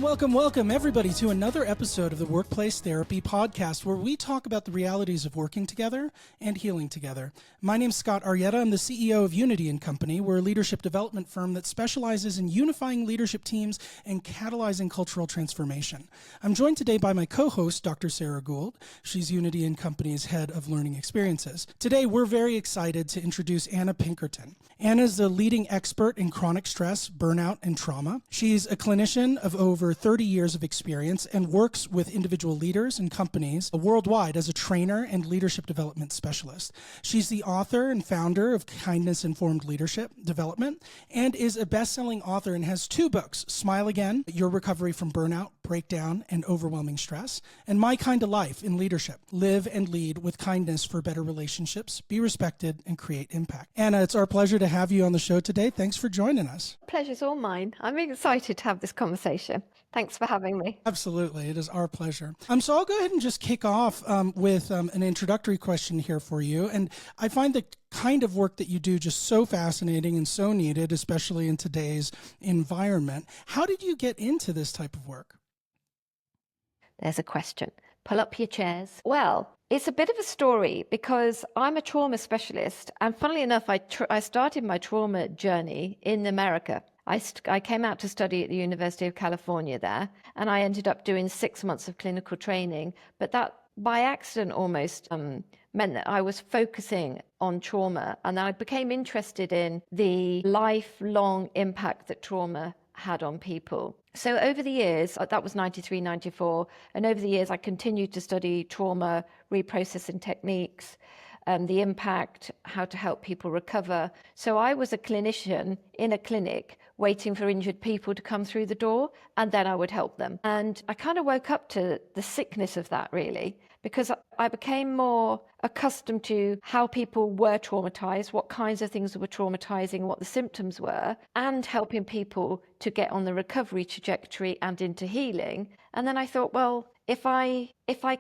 Welcome everybody to another episode of the Workplace Therapy Podcast, where we talk about the realities of working together and healing together. My name's Scott Arrieta. I'm the CEO of Unity & Company. We're a leadership development firm that specializes in unifying leadership teams and catalyzing cultural transformation. I'm joined today by my co-host, Dr. Sarah Gould. She's Unity & Company's head of learning experiences. Today, we're very excited to introduce Anna Pinkerton. Anna is the leading expert in chronic stress, burnout, and trauma. She's a clinician of over 30 years of experience and works with individual leaders and companies worldwide as a trainer and leadership development specialist. She's the author and founder of Kindness-Informed Leadership Development and is a best-selling author and has 2 books, Smile Again, Your Recovery from Burnout, Breakdown, and Overwhelming Stress, and My Kind of Life in Leadership. Live and lead with kindness for better relationships, be respected, and create impact. Anna, it's our pleasure to have you on the show today. Thanks for joining us. Pleasure's all mine. I'm excited to have this conversation. Thanks for having me. Absolutely. It is our pleasure. So I'll go ahead and just kick off with an introductory question here for you. And I find the kind of work that you do just so fascinating and so needed, especially in today's environment. How did you get into this type of work? There's a question. Pull up your chairs. Well, it's a bit of a story because I'm a trauma specialist. And funnily enough, I started my trauma journey in America. I came out to study at the University of California there, and I ended up doing 6 months of clinical training. But that, by accident almost, meant that I was focusing on trauma, and I became interested in the lifelong impact that trauma had on people. So over the years, that was 93, 94, and over the years I continued to study trauma, reprocessing techniques, the impact, how to help people recover. So I was a clinician in a clinic waiting for injured people to come through the door, and then I would help them. And I kind of woke up to the sickness of that, really, because I became more accustomed to how people were traumatized, what kinds of things were traumatizing, what the symptoms were, and helping people to get on the recovery trajectory and into healing. And then I thought, well, if I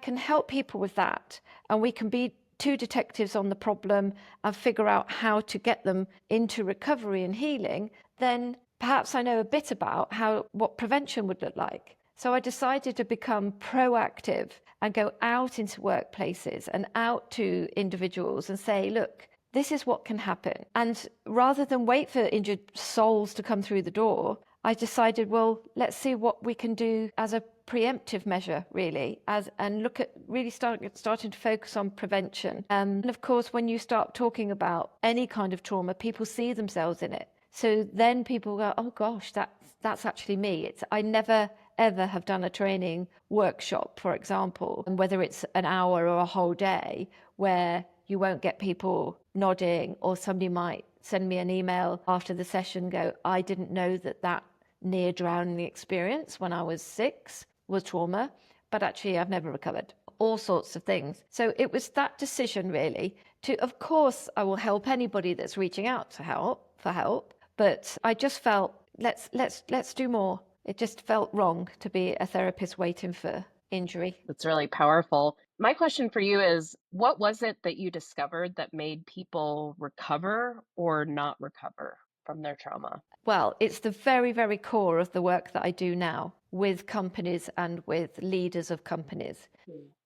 can help people with that, and we can be 2 detectives on the problem and figure out how to get them into recovery and healing, then perhaps I know a bit about what prevention would look like. So I decided to become proactive and go out into workplaces and out to individuals and say, look, this is what can happen. And rather than wait for injured souls to come through the door, I decided, well, let's see what we can do as a preemptive measure, really, and look at really starting to focus on prevention. And of course, when you start talking about any kind of trauma, people see themselves in it. So then people go, oh gosh, that's actually me. I never ever have done a training workshop, for example, and whether it's an hour or a whole day, where you won't get people nodding, or somebody might send me an email after the session, go, I didn't know that near drowning experience when I was 6 was trauma, but actually I've never recovered. All sorts of things. So it was that decision, really, of course, I will help anybody that's reaching out for help, but I just felt, let's do more. It just felt wrong to be a therapist waiting for injury. That's really powerful. My question for you is, what was it that you discovered that made people recover or not recover from their trauma? Well, it's the very, very core of the work that I do now with companies and with leaders of companies.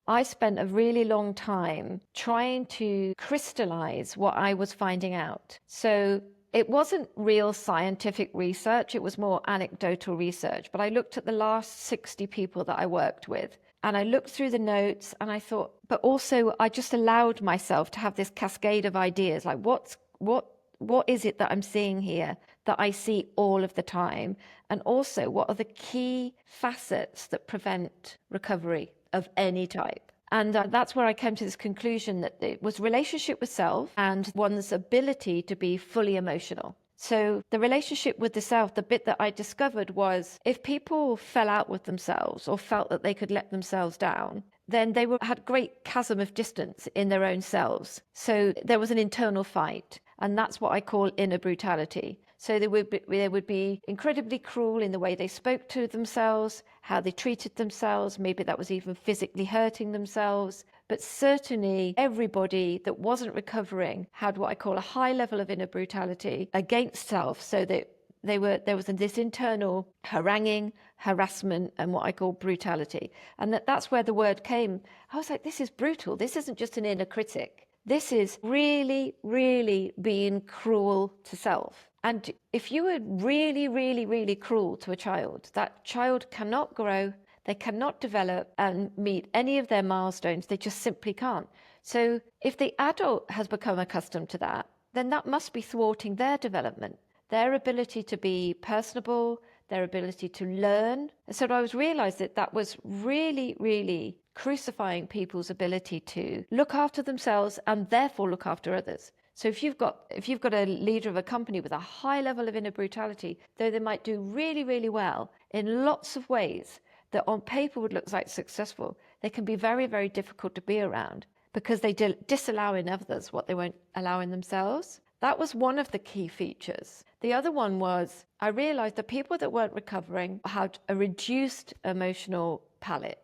I spent a really long time trying to crystallize what I was finding out. So it wasn't real scientific research, it was more anecdotal research. But I looked at the last 60 people that I worked with, and I looked through the notes, and I thought, but also I just allowed myself to have this cascade of ideas, like what is it that I'm seeing here that I see all of the time? And also, what are the key facets that prevent recovery of any type? And that's where I came to this conclusion that it was relationship with self and one's ability to be fully emotional. So the relationship with the self, the bit that I discovered was, if people fell out with themselves or felt that they could let themselves down, then they had great chasm of distance in their own selves. So there was an internal fight. And that's what I call inner brutality. So they would be incredibly cruel in the way they spoke to themselves, how they treated themselves. Maybe that was even physically hurting themselves. But certainly everybody that wasn't recovering had what I call a high level of inner brutality against self, so that there was this internal haranguing, harassment, and what I call brutality. And that's where the word came. I was like, this is brutal. This isn't just an inner critic. This is really, really being cruel to self. And if you were really, really, really cruel to a child, that child cannot grow, they cannot develop and meet any of their milestones. They just simply can't. So if the adult has become accustomed to that, then that must be thwarting their development, their ability to be personable, their ability to learn. And so I realized that that was really, really crucifying people's ability to look after themselves and therefore look after others. So if you've got a leader of a company with a high level of inner brutality, though they might do really, really well in lots of ways that on paper would look like successful, they can be very, very difficult to be around because they disallow in others what they won't allow in themselves. That was one of the key features. The other one was I realized that people that weren't recovering had a reduced emotional palette.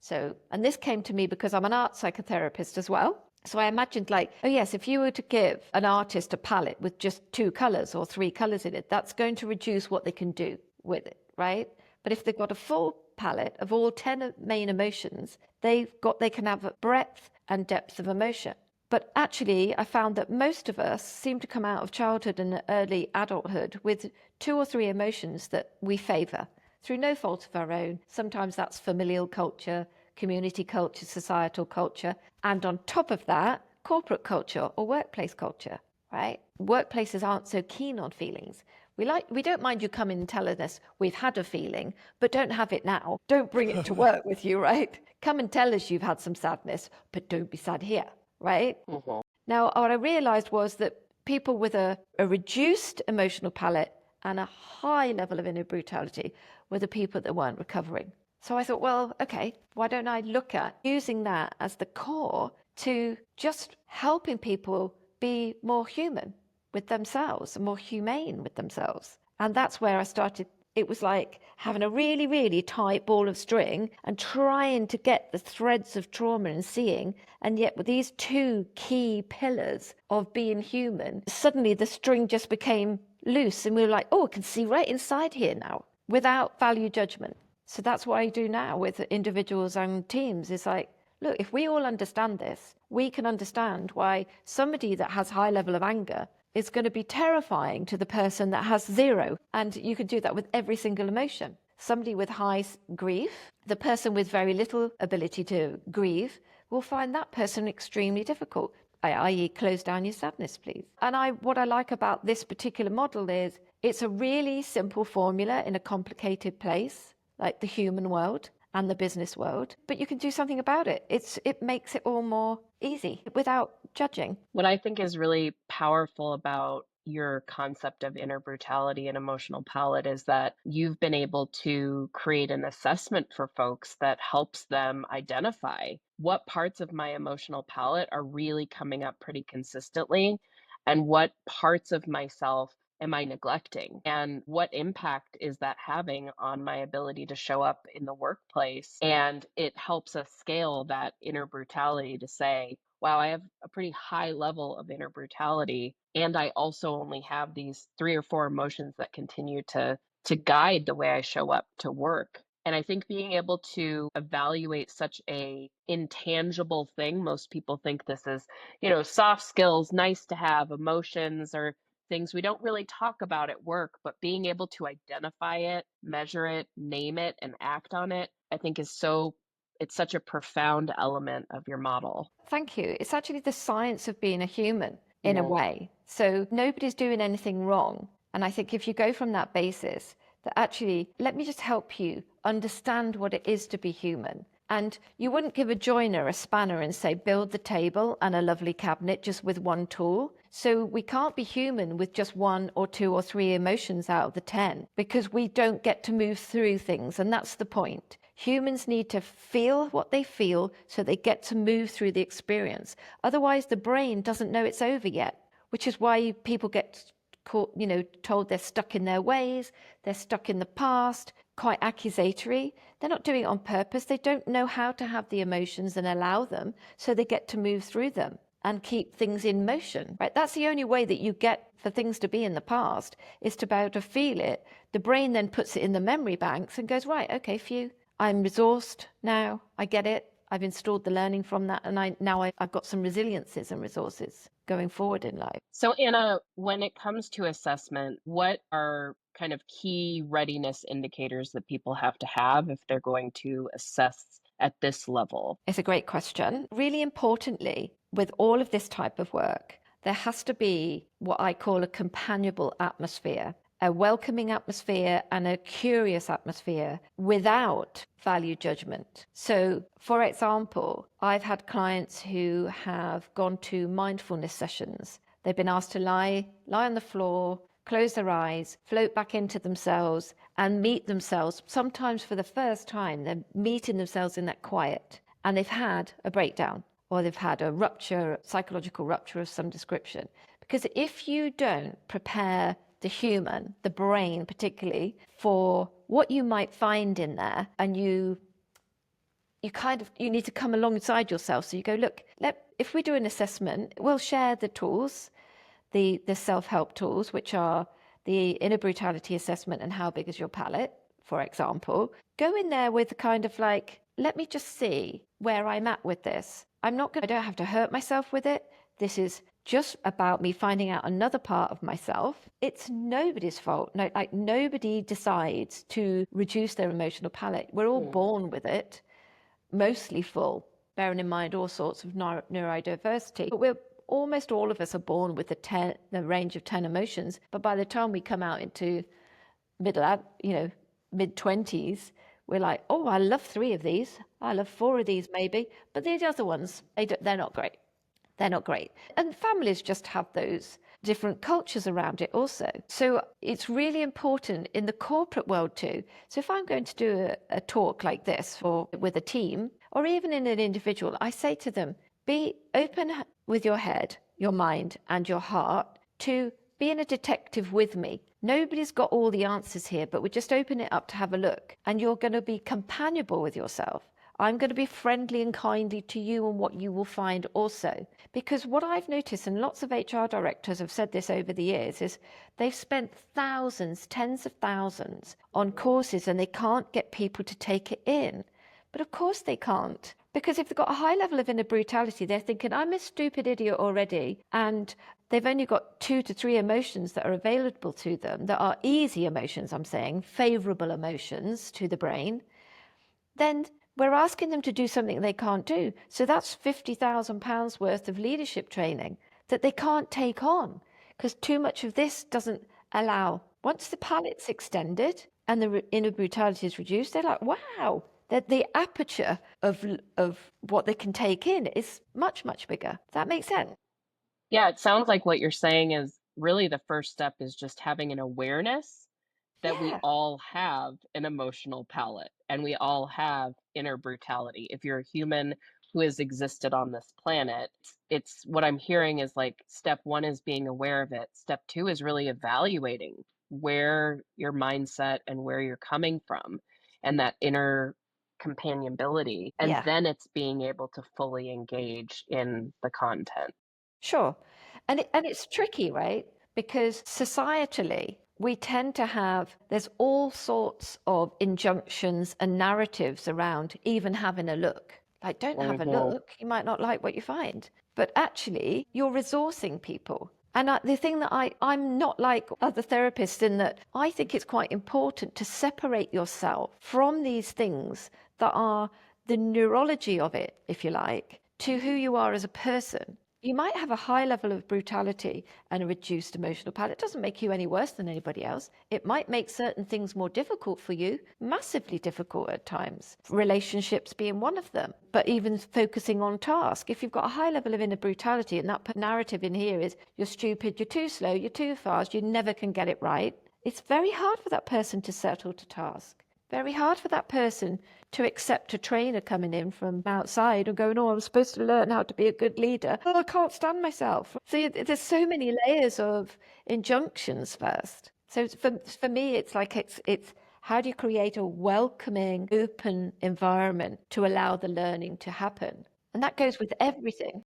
So, and this came to me because I'm an art psychotherapist as well. So I imagined like, oh yes, if you were to give an artist a palette with just 2 colors or 3 colors in it, that's going to reduce what they can do with it, right? But if they've got a full palette of all 10 main emotions, they can have a breadth and depth of emotion. But actually, I found that most of us seem to come out of childhood and early adulthood with 2 or 3 emotions that we favor through no fault of our own. Sometimes that's familial culture, community culture, societal culture, and on top of that, corporate culture or workplace culture, right? Workplaces aren't so keen on feelings. We don't mind you coming and telling us we've had a feeling, but don't have it now. Don't bring it to work with you, right? Come and tell us you've had some sadness, but don't be sad here, right? Mm-hmm. Now, what I realized was that people with a reduced emotional palette and a high level of inner brutality were the people that weren't recovering. So I thought, well, okay, why don't I look at using that as the core to just helping people be more human with themselves, more humane with themselves. And that's where I started. It was like having a really, really tight ball of string and trying to get the threads of trauma and seeing. And yet with these 2 key pillars of being human, suddenly the string just became loose. And we were like, oh, I can see right inside here now without value judgment. So that's what I do now with individuals and teams. It's like, look, if we all understand this, we can understand why somebody that has high level of anger is going to be terrifying to the person that has 0. And you can do that with every single emotion. Somebody with high grief, the person with very little ability to grieve will find that person extremely difficult, i.e. close down your sadness, please. And what I like about this particular model is it's a really simple formula in a complicated place, like the human world and the business world, but you can do something about it. It makes it all more easy without judging. What I think is really powerful about your concept of inner brutality and emotional palette is that you've been able to create an assessment for folks that helps them identify what parts of my emotional palette are really coming up pretty consistently and what parts of myself am I neglecting? And what impact is that having on my ability to show up in the workplace? And it helps us scale that inner brutality to say, wow, I have a pretty high level of inner brutality. And I also only have these 3 or 4 emotions that continue to guide the way I show up to work. And I think being able to evaluate such a intangible thing, most people think this is, soft skills, nice to have emotions or things we don't really talk about at work, but being able to identify it, measure it, name it, and act on it, I think it's such a profound element of your model. Thank you. It's actually the science of being a human in a way. So nobody's doing anything wrong. And I think if you go from that basis, that actually, let me just help you understand what it is to be human. And you wouldn't give a joiner a spanner and say, build the table and a lovely cabinet just with 1 tool. So we can't be human with just 1 or 2 or 3 emotions out of the 10 because we don't get to move through things. And that's the point. Humans need to feel what they feel so they get to move through the experience. Otherwise, the brain doesn't know it's over yet, which is why people get caught, told they're stuck in their ways, they're stuck in the past, quite accusatory. They're not doing it on purpose. They don't know how to have the emotions and allow them, so they get to move through them. and keep things in motion, right? That's the only way that you get for things to be in the past, is to be able to feel it. The brain then puts it in the memory banks and goes, right, okay, phew, I'm resourced now. I get it. I've installed the learning from that. And I've got some resiliences and resources going forward in life. So, Anna, when it comes to assessment, what are kind of key readiness indicators that people have to have if they're going to assess at this level? It's a great question. Really importantly, with all of this type of work, there has to be what I call a companionable atmosphere, a welcoming atmosphere and a curious atmosphere without value judgment. So, for example, I've had clients who have gone to mindfulness sessions. They've been asked to lie on the floor, close their eyes, float back into themselves and meet themselves. Sometimes for the first time, they're meeting themselves in that quiet, and they've had a breakdown or they've had a rupture, psychological rupture of some description. Because if you don't prepare the human, the brain particularly, for what you might find in there, and you need to come alongside yourself. So you go, look, if we do an assessment, we'll share the tools, the self-help tools, which are the inner brutality assessment and how big is your palette, for example. Go in there with kind of like, let me just see where I'm at with this. I don't have to hurt myself with it. This is just about me finding out another part of myself. It's nobody's fault. No, like nobody decides to reduce their emotional palette. We're all born with it, mostly full, bearing in mind all sorts of neurodiversity. But almost all of us are born with the range of 10 emotions. But by the time we come out into mid-20s, we're like, oh, I love 3 of these. I love 4 of these maybe. But the other ones, they're not great. They're not great. And families just have those different cultures around it also. So it's really important in the corporate world too. So if I'm going to do a talk like this with a team, or even in an individual, I say to them, be open with your head, your mind, and your heart to being a detective with me. Nobody's got all the answers here, but we just open it up to have a look. And you're going to be companionable with yourself. I'm going to be friendly and kindly to you and what you will find also. Because what I've noticed, and lots of HR directors have said this over the years, is they've spent thousands, tens of thousands on courses and they can't get people to take it in. But of course they can't. Because if they've got a high level of inner brutality, they're thinking, I'm a stupid idiot already. And they've only got 2 to 3 emotions that are available to them that are easy emotions, I'm saying, favorable emotions to the brain. Then we're asking them to do something they can't do. So that's £50,000 worth of leadership training that they can't take on because too much of this doesn't allow. Once the palette's extended and the inner brutality is reduced, they're like, wow, that the aperture of what they can take in is much, much bigger. Does that make sense? Yeah, it sounds like what you're saying is really the first step is just having an awareness that we Yeah. all have an emotional palette and we all have inner brutality. If you're a human who has existed on this planet, it's what I'm hearing is like step 1 is being aware of it. Step 2 is really evaluating where your mindset and where you're coming from and that inner companionability. And Yeah. then it's being able to fully engage in the content. Sure. And it's tricky, right? Because societally, we tend to there's all sorts of injunctions and narratives around even having a look. Like, don't have a Mhm. look. You might not like what you find. But actually, you're resourcing people. And the thing that I'm not like other therapists in that I think it's quite important to separate yourself from these things that are the neurology of it, if you like, to who you are as a person. You might have a high level of brutality and a reduced emotional palate. It doesn't make you any worse than anybody else. It might make certain things more difficult for you, massively difficult at times, relationships being one of them, but even focusing on task. If you've got a high level of inner brutality and that narrative in here is you're stupid, you're too slow, you're too fast, you never can get it right, it's very hard for that person to settle to task. Very hard for that person to accept a trainer coming in from outside and going, oh, I'm supposed to learn how to be a good leader. Oh, I can't stand myself. So there's so many layers of injunctions first. So for me, it's like it's how do you create a welcoming, open environment to allow the learning to happen? And that goes with everything.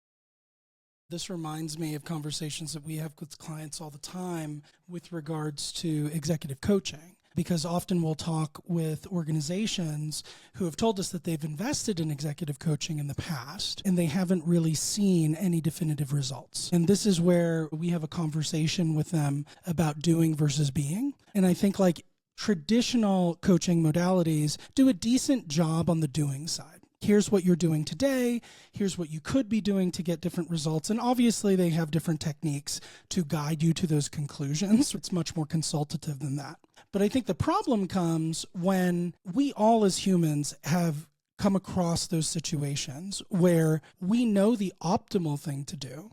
This reminds me of conversations that we have with clients all the time with regards to executive coaching, because often we'll talk with organizations who have told us that they've invested in executive coaching in the past and they haven't really seen any definitive results. And this is where we have a conversation with them about doing versus being. And I think like traditional coaching modalities do a decent job on the doing side. Here's what you're doing today. Here's what you could be doing to get different results. And obviously they have different techniques to guide you to those conclusions. It's much more consultative than that. But I think the problem comes when we all as humans have come across those situations where we know the optimal thing to do.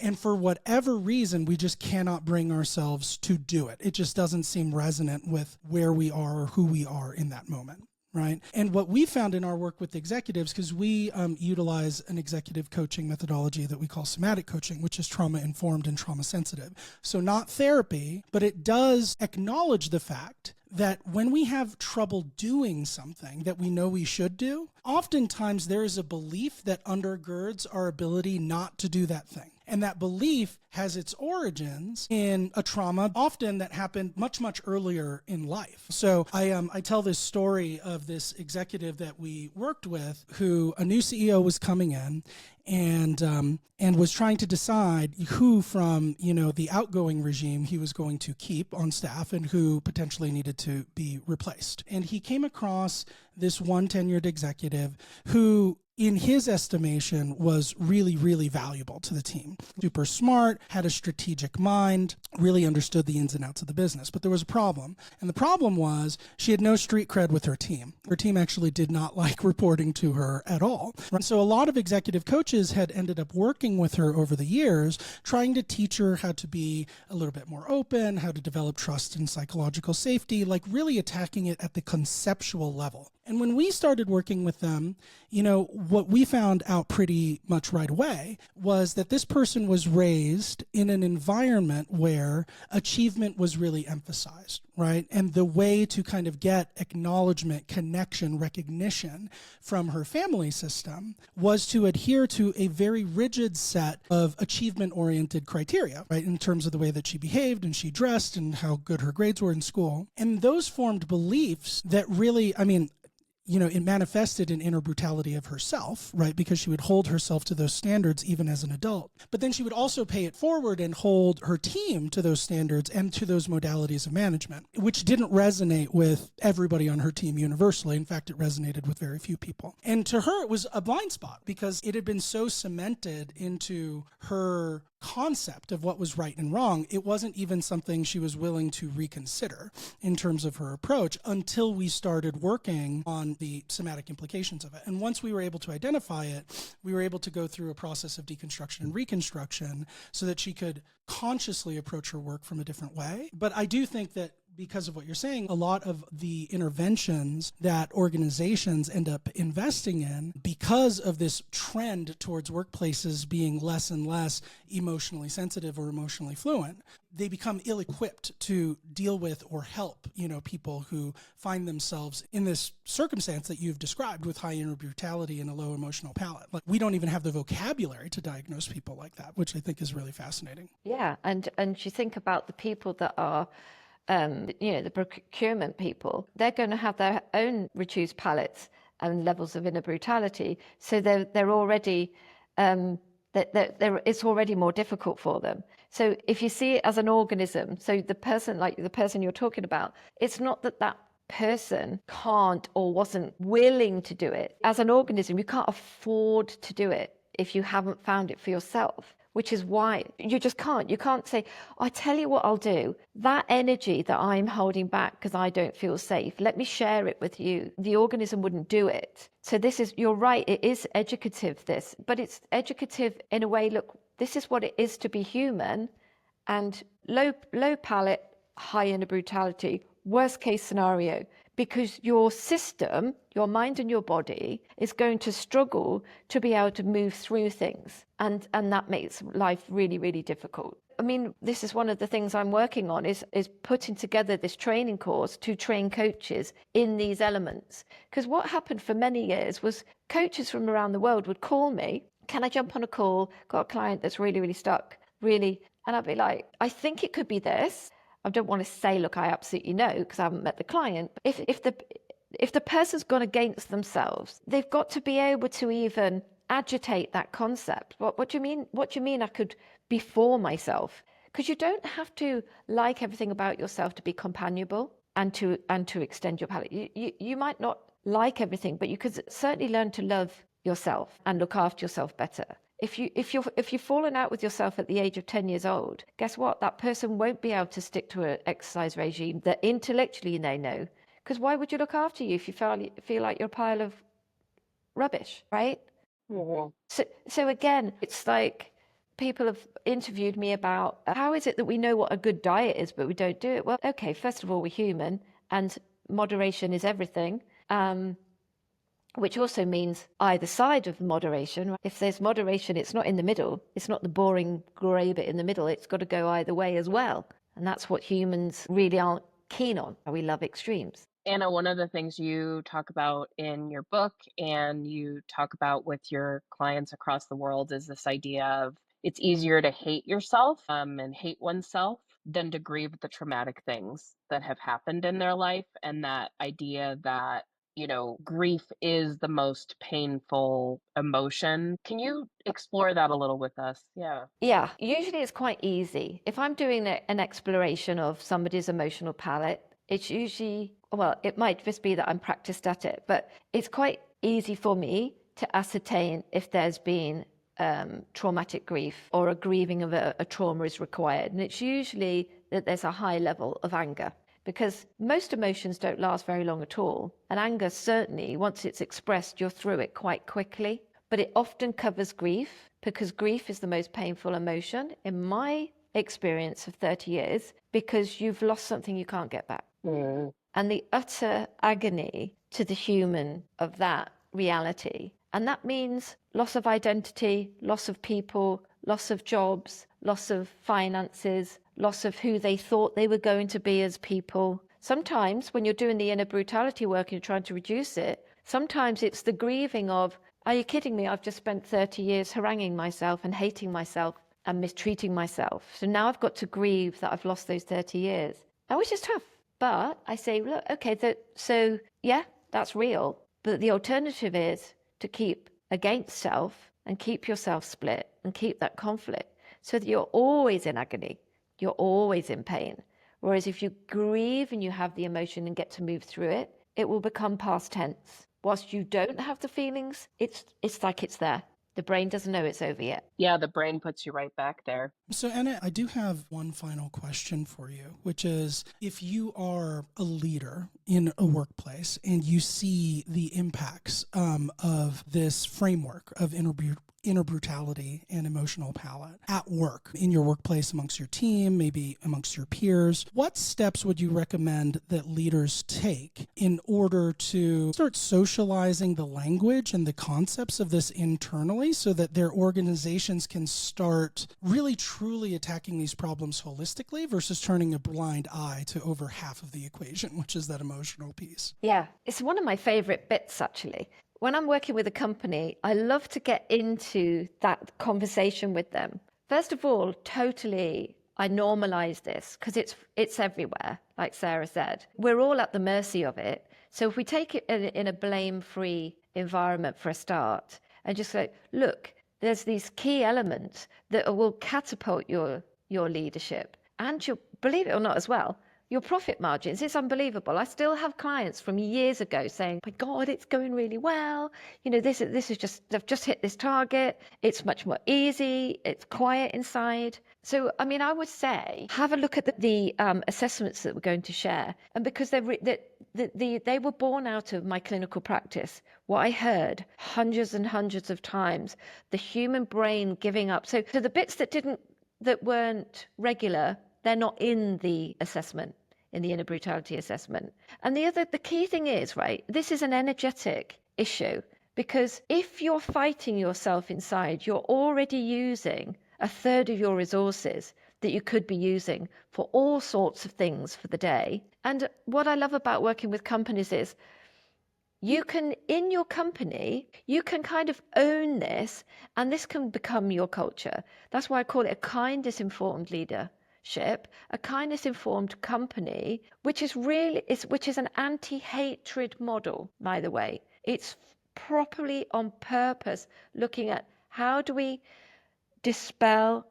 And for whatever reason, we just cannot bring ourselves to do it. It just doesn't seem resonant with where we are or who we are in that moment. Right. And what we found in our work with executives, because we utilize an executive coaching methodology that we call somatic coaching, which is trauma informed and trauma sensitive. So not therapy, but it does acknowledge the fact that when we have trouble doing something that we know we should do, oftentimes there is a belief that undergirds our ability not to do that thing. And that belief has its origins in a trauma, often that happened much, much earlier in life. So I tell this story of this executive that we worked with who a new CEO was coming in and was trying to decide who from, the outgoing regime he was going to keep on staff and who potentially needed to be replaced. And he came across this one tenured executive who, in his estimation, was really, really valuable to the team. Super smart, had a strategic mind, really understood the ins and outs of the business. But there was a problem. And the problem was she had no street cred with her team. Her team actually did not like reporting to her at all. So a lot of executive coaches had ended up working with her over the years, trying to teach her how to be a little bit more open, how to develop trust and psychological safety, like really attacking it at the conceptual level. And when we started working with them, what we found out pretty much right away was that this person was raised in an environment where achievement was really emphasized, right? And the way to kind of get acknowledgement, connection, recognition from her family system was to adhere to a very rigid set of achievement-oriented criteria, right? In terms of the way that she behaved and she dressed and how good her grades were in school. And those formed beliefs that really, it manifested in inner brutality of herself, right? Because she would hold herself to those standards even as an adult. But then she would also pay it forward and hold her team to those standards and to those modalities of management, which didn't resonate with everybody on her team universally. In fact, it resonated with very few people. And to her, it was a blind spot because it had been so cemented into her concept of what was right and wrong. It wasn't even something she was willing to reconsider in terms of her approach until we started working on the somatic implications of it. And once we were able to identify it, we were able to go through a process of deconstruction and reconstruction so that she could consciously approach her work from a different way. But I do think that because of what you're saying, a lot of the interventions that organizations end up investing in, because of this trend towards workplaces being less and less emotionally sensitive or emotionally fluent, they become ill-equipped to deal with or help, people who find themselves in this circumstance that you've described with high inner brutality and a low emotional palate. Like, we don't even have the vocabulary to diagnose people like that, which I think is really fascinating. Yeah, and you think about the people that are the procurement people, they're going to have their own reduced palettes and levels of inner brutality. So they're already, it's already more difficult for them. So if you see it as an organism, so the person you're talking about, it's not that person can't or wasn't willing to do it. As an organism, you can't afford to do it if you haven't found it for yourself. Which is why you just can't. You can't say, I tell you what I'll do. That energy that I'm holding back because I don't feel safe, let me share it with you. The organism wouldn't do it. So you're right, it is educative, but it's educative in a way, look, this is what it is to be human, and low palate, high inner brutality, worst case scenario. Because your system, your mind and your body, is going to struggle to be able to move through things. And that makes life really, really difficult. I mean, this is one of the things I'm working on is putting together this training course to train coaches in these elements. Because what happened for many years was coaches from around the world would call me can I jump on a call? Got a client that's really, really stuck, really. And I'd be like, I think it could be this. I don't want to say, look, I absolutely know because I haven't met the client. But if the person's gone against themselves, they've got to be able to even agitate that concept. What do you mean? What do you mean I could be for myself? Because you don't have to like everything about yourself to be companionable and to extend your palate. You might not like everything, but you could certainly learn to love yourself and look after yourself better. If you've fallen out with yourself at the age of 10 years old, guess what? That person won't be able to stick to an exercise regime that intellectually they know. Because why would you look after you if you feel like you're a pile of rubbish, right? Mhm. So again, it's like people have interviewed me about how is it that we know what a good diet is, but we don't do it? Well, okay, first of all, we're human and moderation is everything. Which also means either side of moderation. If there's moderation, it's not in the middle. It's not the boring grey bit in the middle. It's got to go either way as well. And that's what humans really aren't keen on. We love extremes. Anna, one of the things you talk about in your book and you talk about with your clients across the world is this idea of it's easier to hate yourself and hate oneself than to grieve the traumatic things that have happened in their life. And that idea that, grief is the most painful emotion. Can you explore that a little with us? Yeah. Yeah, usually it's quite easy. If I'm doing an exploration of somebody's emotional palette, it's usually, well, it might just be that I'm practiced at it, but it's quite easy for me to ascertain if there's been traumatic grief or a grieving of a trauma is required. And it's usually that there's a high level of anger because most emotions don't last very long at all. And anger, certainly, once it's expressed, you're through it quite quickly. But it often covers grief because grief is the most painful emotion in my experience of 30 years because you've lost something you can't get back. Mm. And the utter agony to the human of that reality. And that means loss of identity, loss of people, loss of jobs, loss of finances, loss of who they thought they were going to be as people. Sometimes when you're doing the inner brutality work and you're trying to reduce it, sometimes it's the grieving of, are you kidding me? I've just spent 30 years haranguing myself and hating myself and mistreating myself. So now I've got to grieve that I've lost those 30 years, and which is tough. But I say, look, okay, so yeah, that's real. But the alternative is to keep against self and keep yourself split and keep that conflict so that you're always in agony. You're always in pain. Whereas if you grieve and you have the emotion and get to move through it, it will become past tense. Whilst you don't have the feelings, it's like it's there. The brain doesn't know it's over yet. Yeah, the brain puts you right back there. So, Anna, I do have one final question for you, which is if you are a leader in a workplace and you see the impacts of this framework of inner brutality and emotional palate at work, in your workplace, amongst your team, maybe amongst your peers, what steps would you recommend that leaders take in order to start socializing the language and the concepts of this internally so that their organizations can start really truly attacking these problems holistically versus turning a blind eye to over half of the equation, which is that emotional piece? Yeah, it's one of my favorite bits, actually. When I'm working with a company, I love to get into that conversation with them. First of all, totally, I normalize this because it's everywhere, like Sarah said. We're all at the mercy of it. So if we take it in a blame-free environment for a start and just say, look, there's these key elements that will catapult your leadership and your, believe it or not as well, your profit margins. It's unbelievable. I still have clients from years ago saying, my God, it's going really well. This is just, I've just hit this target. It's much more easy. It's quiet inside. So, I would say, have a look at the assessments that we're going to share. And because they were born out of my clinical practice, what I heard hundreds and hundreds of times, the human brain giving up. So the bits that weren't regular, they're not in the assessment, in the inner brutality assessment. And the key thing is, right, this is an energetic issue because if you're fighting yourself inside, you're already using a third of your resources that you could be using for all sorts of things for the day. And what I love about working with companies is You can, in your company, you can kind of own this, and this can become your culture. That's why I call it a kindness-informed leadership, a kindness-informed company, which is an anti-hatred model, by the way. It's properly on purpose looking at how do we dispel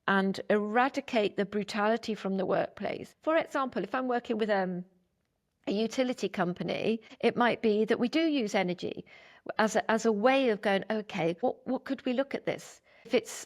and eradicate the brutality from the workplace. For example, if I'm working with a utility company, it might be that we do use energy as a way of going, okay, what could we look at this? If it's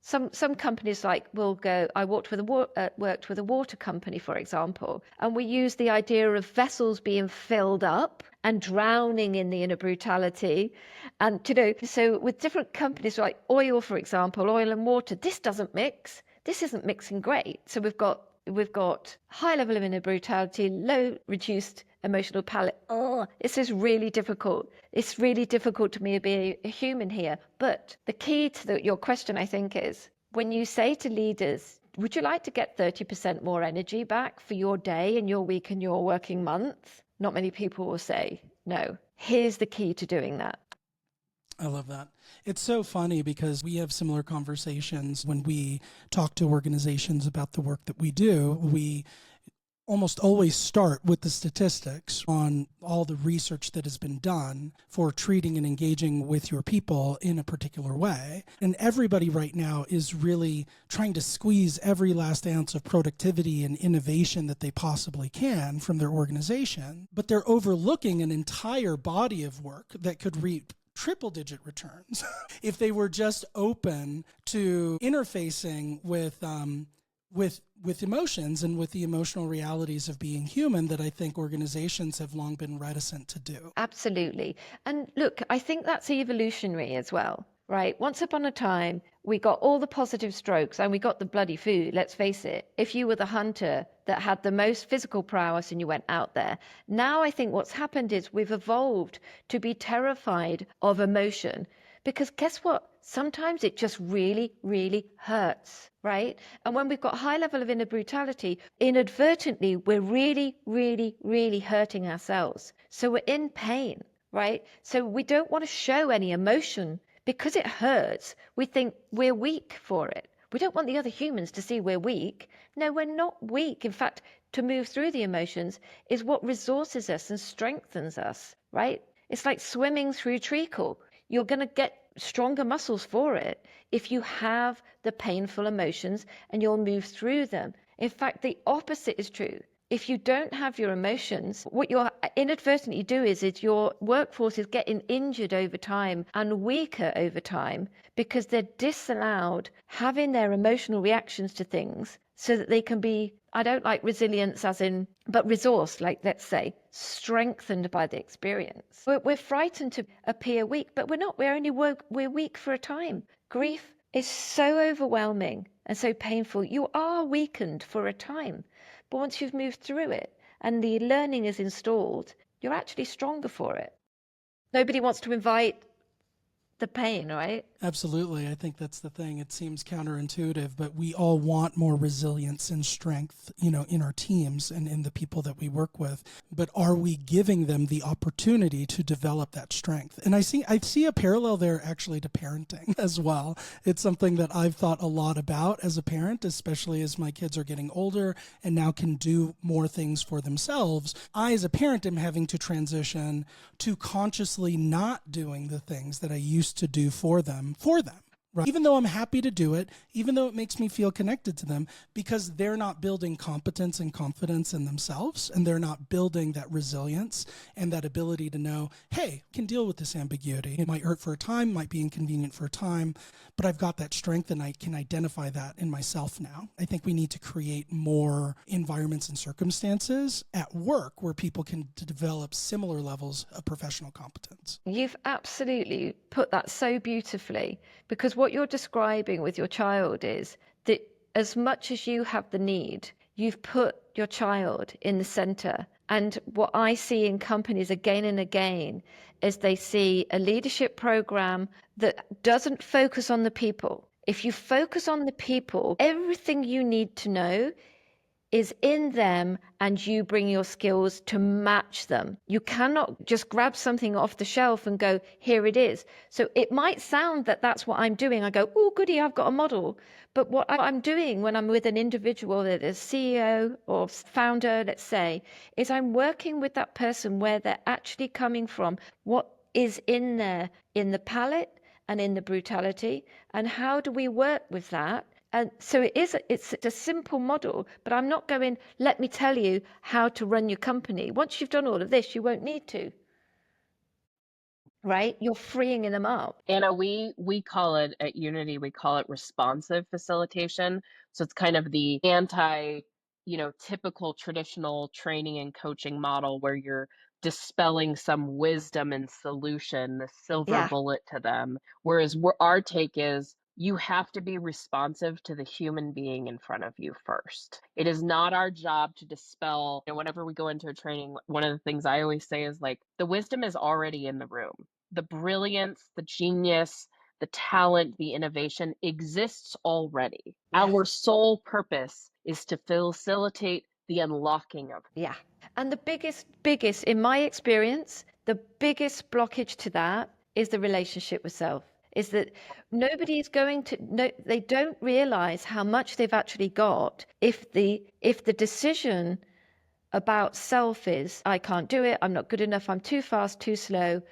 some companies will go, I worked with a water company, for example, and we use the idea of vessels being filled up and drowning in the inner brutality. And, so with different companies like oil, for example, oil and water, this doesn't mix. This isn't mixing great. So we've got high level of inner brutality, low reduced emotional palate. Oh, this is really difficult. It's really difficult to me to be a human here. But the key to your question, I think, is when you say to leaders, would you like to get 30% more energy back for your day and your week and your working month? Not many people will say no. Here's the key to doing that. I love that. It's so funny because we have similar conversations when we talk to organizations about the work that we do. We almost always start with the statistics on all the research that has been done for treating and engaging with your people in a particular way. And everybody right now is really trying to squeeze every last ounce of productivity and innovation that they possibly can from their organization, but they're overlooking an entire body of work that could reap triple-digit returns if they were just open to interfacing with emotions and with the emotional realities of being human that I think organizations have long been reticent to do. Absolutely. And look, I think that's evolutionary as well, right? Once upon a time, we got all the positive strokes and we got the bloody food. Let's face it. If you were the hunter that had the most physical prowess and you went out there, now I think what's happened is we've evolved to be terrified of emotion. Because guess what? Sometimes it just really, really hurts, right? And when we've got high level of inner brutality, inadvertently, we're really, really, really hurting ourselves. So we're in pain, right? So we don't want to show any emotion because it hurts. We think we're weak for it. We don't want the other humans to see we're weak. No, we're not weak. In fact, to move through the emotions is what resources us and strengthens us, right? It's like swimming through treacle. You're going to get stronger muscles for it if you have the painful emotions and you'll move through them. In fact, the opposite is true. If you don't have your emotions, what you're inadvertently do is your workforce is getting injured over time and weaker over time because they're disallowed having their emotional reactions to things so that they can be, I don't like resilience as in, but resource, like let's say, strengthened by the experience. We're frightened to appear weak, but we're not. We're weak for a time. Grief is so overwhelming and so painful. You are weakened for a time. But once you've moved through it and the learning is installed, you're actually stronger for it. Nobody wants to invite the pain, right? Absolutely. I think that's the thing. It seems counterintuitive, but we all want more resilience and strength, in our teams and in the people that we work with. But are we giving them the opportunity to develop that strength? And I see a parallel there actually to parenting as well. It's something that I've thought a lot about as a parent, especially as my kids are getting older and now can do more things for themselves. I, as a parent, am having to transition to consciously not doing the things that I used to do for them. Right? Even though I'm happy to do it, even though it makes me feel connected to them, because they're not building competence and confidence in themselves, and they're not building that resilience and that ability to know, hey, I can deal with this ambiguity. It might hurt for a time, might be inconvenient for a time, but I've got that strength and I can identify that in myself now. I think we need to create more environments and circumstances at work where people can develop similar levels of professional competence. You've absolutely put that so beautifully, because what you're describing with your child is that as much as you have the need, you've put your child in the center. And what I see in companies again and again is they see a leadership program that doesn't focus on the people. If you focus on the people, everything you need to know is in them and you bring your skills to match them. You cannot just grab something off the shelf and go, here it is. So it might sound that that's what I'm doing. I go, oh, goody, I've got a model. But what I'm doing when I'm with an individual that is CEO or founder, let's say, is I'm working with that person where they're actually coming from, what is in there in the palette and in the brutality, and how do we work with that? And so it's a simple model, but I'm not going, let me tell you how to run your company. Once you've done all of this, you won't need to, right? You're freeing them up. Anna, we call it at Unity, we call it responsive facilitation. So it's kind of the anti, typical traditional training and coaching model where you're dispelling some wisdom and solution, the silver Yeah. bullet to them. Whereas our take is you have to be responsive to the human being in front of you first. It is not our job to dispel. Whenever we go into a training, one of the things I always say is like, the wisdom is already in the room. The brilliance, the genius, the talent, the innovation exists already. Yes. Our sole purpose is to facilitate the unlocking of it. Yeah. And the biggest, in my experience, the biggest blockage to that is the relationship with self. Is that nobody is going to, no, they don't realize how much they've actually got if the decision about self is, I can't do it, I'm not good enough, I'm too fast, too slow,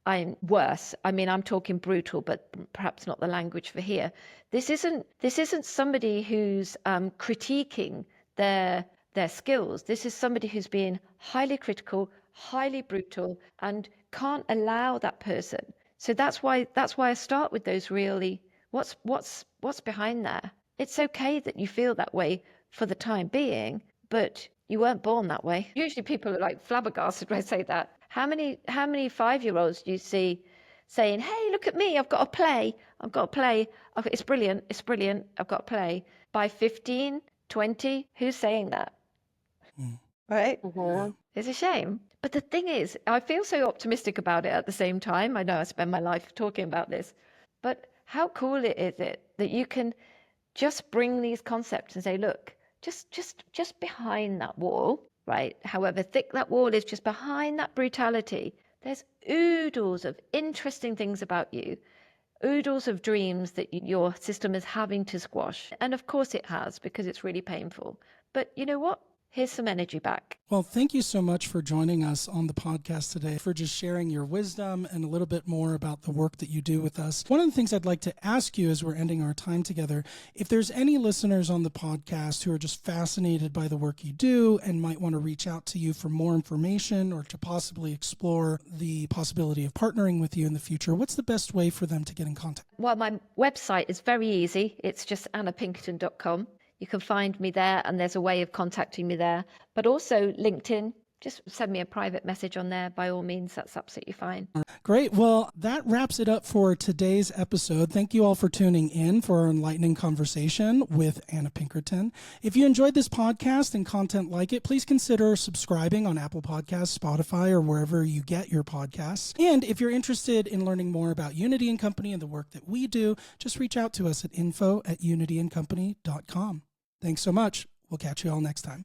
I'm worse. I mean, I'm talking brutal, but perhaps not the language for here. This isn't somebody who's critiquing their skills. This is somebody who's being highly critical, highly brutal, and can't allow that person. So that's why I start with those really. What's behind there? It's okay that you feel that way for the time being, but you weren't born that way. Usually people are like flabbergasted when I say that. How many 5-year-olds do you see saying, hey, look at me, I've got a play, it's brilliant, I've got a play. By 15, 20, who's saying that? Right? Mhm. It's a shame. But the thing is, I feel so optimistic about it at the same time. I know I spend my life talking about this, but how cool is it that you can just bring these concepts and say, look, just behind that wall, right? However thick that wall is, just behind that brutality, there's oodles of interesting things about you, oodles of dreams that your system is having to squash. And of course it has, because it's really painful. But you know what? Here's some energy back. Well, thank you so much for joining us on the podcast today, for just sharing your wisdom and a little bit more about the work that you do with us. One of the things I'd like to ask you as we're ending our time together, if there's any listeners on the podcast who are just fascinated by the work you do and might want to reach out to you for more information or to possibly explore the possibility of partnering with you in the future, what's the best way for them to get in contact? Well, my website is very easy. It's just annapinkerton.com. You can find me there, and there's a way of contacting me there. But also LinkedIn, just send me a private message on there. By all means, that's absolutely fine. Great. Well, that wraps it up for today's episode. Thank you all for tuning in for our enlightening conversation with Anna Pinkerton. If you enjoyed this podcast and content like it, please consider subscribing on Apple Podcasts, Spotify, or wherever you get your podcasts. And if you're interested in learning more about Unity and Company and the work that we do, just reach out to us at info@unityandcompany.com. Thanks so much. We'll catch you all next time.